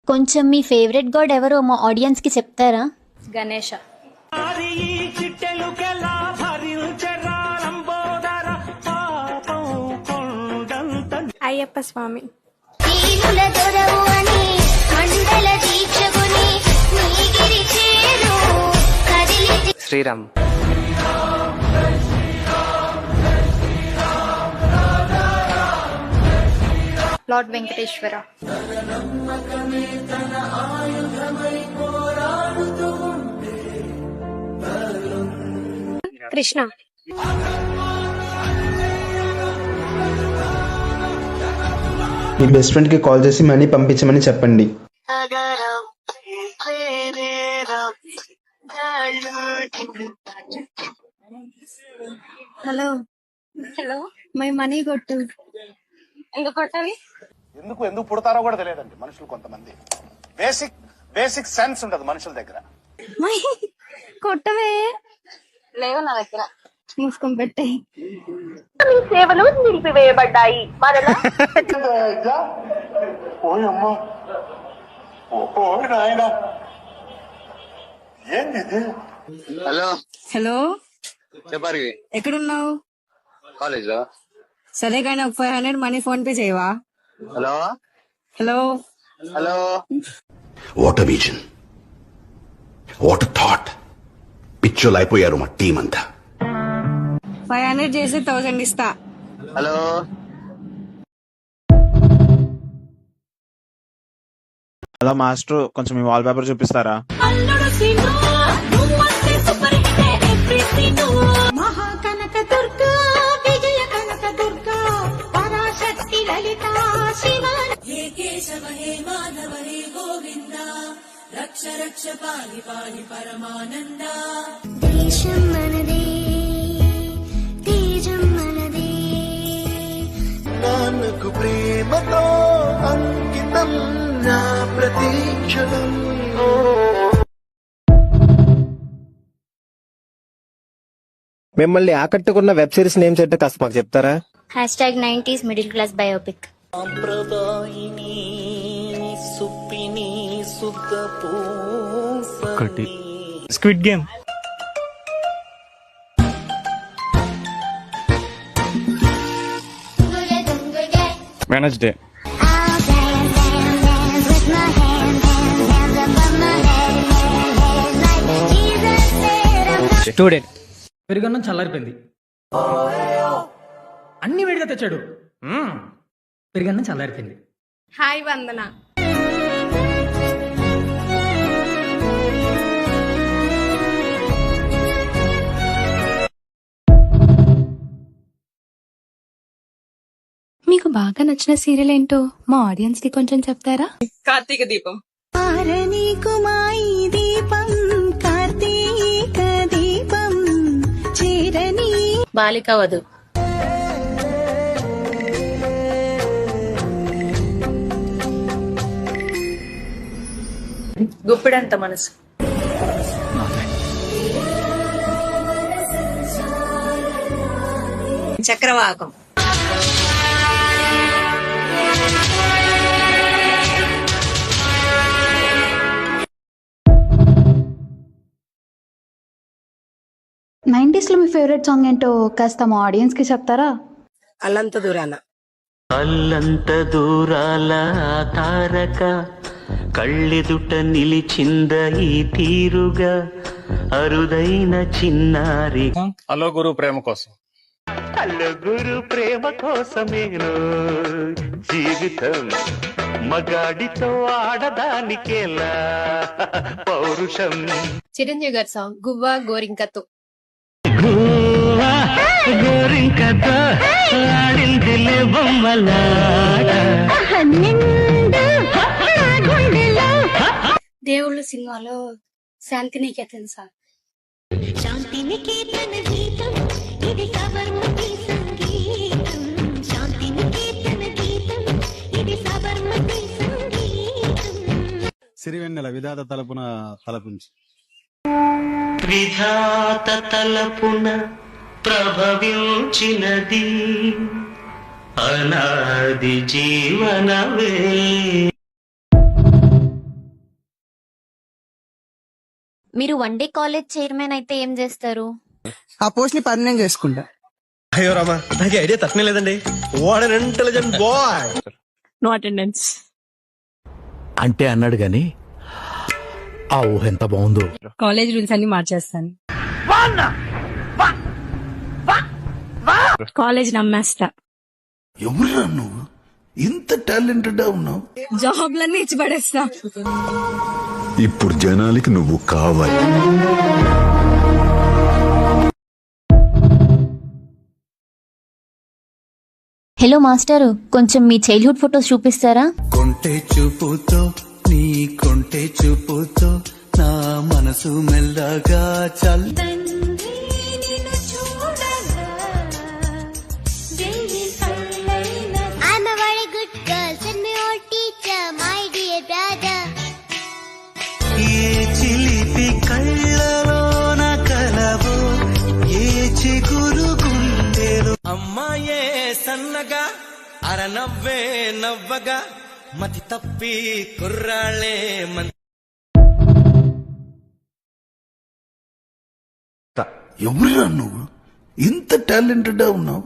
కొంచెం మీ favourite God ఎవరో మా ఆడియన్స్ కి చెప్తారా? గణేష. అయ్యప్ప స్వామి. శ్రీరామ్. లార్డ్ వెంకటేశ్వర. కృష్ణ. మీ బెస్ట్ ఫ్రెండ్ కి కాల్ చేసి మనీ పంపించమని చెప్పండి. హలో హలో, మై మనీ కొట్టు. ఎందుకు కొట్టాలి? ఎందుకు పుడతారో కూడా తెలియదండి మనుషులు. కొంతమంది బేసిక్ సెన్స్ ఉండదు మనుషుల దగ్గర. మై కొట్టవే. లేవు నా దగ్గర. మూసుకొని పెట్టే. మీ సేవలు నిలిపివేయబడ్డాయి. హలో హలో, చెప్పారు. ఎక్కడున్నావు? కాలేజ్ లో. సరే కానీ ఒక 500 మనీ ఫోన్ పే చేయవా? Hello hello hello. What a vision, what a thought. పిచ్చోలు అయిపోయారు మా టీం అంతా. 500 చేసి 1000 ఇస్తా. హలో. హలో మాస్టర్, కొంచెం మీ వాల్ పేపర్ చూపిస్తారా? నాన్నకు ప్రేమతో అంకితం నా ప్రతీక్షణం. మిమ్మల్ని ఆకట్టుకున్న వెబ్ సిరీస్ నేమ్స్ ఏంటో కాస్త మాకు చెప్తారా? #90s middle class biopic. Squid game. Wednesday. Student. పెరుగన్నం చల్లారిపోయింది. అన్ని వేడిగా తెచ్చాడు. పెరుగన్నం చల్లారిపోయింది. హాయ్ వందన. మీకు బాగా నచ్చిన సీరియల్ ఏంటో మా ఆడియన్స్ కి కొంచెం చెప్తారా? కార్తీక దీపం. బాలిక వధు. గుప్పిడంత మనసు. చక్రవాకం. నైన్టీస్ లో మీ ఫేవరెట్ సాంగ్ ఏంటో కాస్త మా ఆడియన్స్ కి చెప్తారా? అల్లంత దూరాన. అల్లంత దూరాల తారక కళ్ళెదుట నిలిచింద ఈ తీరుగా అరుదైన చిన్నారి. హలో గురు ప్రేమ కోసం. హలో గురు ప్రేమ కోసమేను జీవితం మగాడితో ఆడదానికేలా పౌరుషం. చిరంజీవి గారి సాంగ్ గువ్వా గోరింకతో. గోరింకతో ఆడిందిలే బొమ్మలాట. దేవుళ్ళు సినిమాలో శాంతినికేతన్ సార్. శాంతినికేతన గీతం ఇది సబర్మతి సంగీతం. శాంతినికేతన గీతం ఇది సబర్మతి సంగీతం. సిరివెన్నెల విధాత తలపున తలపుంచి. విధాత తలపున ప్రభవించినది అనాది జీవనవే. మీరు వన్ డే కాలేజ్ చైర్మన్ అయితే ఏం చేస్తారు? ఆ పోస్ట్ ని పర్మనెంట్ చేసుకుంటా. అయ్యో రామా, నాకు ఐడియా తక్కువ లేదండి. What an intelligent boy. No attendance. అంటే అన్నాడు గాని ఆ ఊహ ఎంత బాగుందో. కాలేజ్ రూల్స్ అన్ని మార్చేస్తాను. కాలేజ్ నమ్మేస్తా. ఎవరురా నువ్వు ఇంత టాలెంటెడ్ ఉన్నావు? జాబ్లన్నీ ఇచ్చి పడేస్తా. ఇప్పుడు జనాలకి నువ్వు కావాలి. హలో మాస్టారు, కొంచెం మీ చైల్డ్హుడ్ ఫొటోస్ చూపిస్తారా? కొంటే చూపుతో నీ కొంటే చూపుతో నా మనసు మెల్లగా చల్. I'm a very good girl. Send me your teacher, my dear brother. ఏ చిలిపి కళ్ళలోన కలవో ఏ చిగురు గుండెలో అమ్మాయే సన్నగా అరనవ్వే నవ్వగా మతి తప్పి కుర్రాళ్ళే ఎవరురా నువ్వు ఇంత టాలెంటెడ్ ఉన్నావు?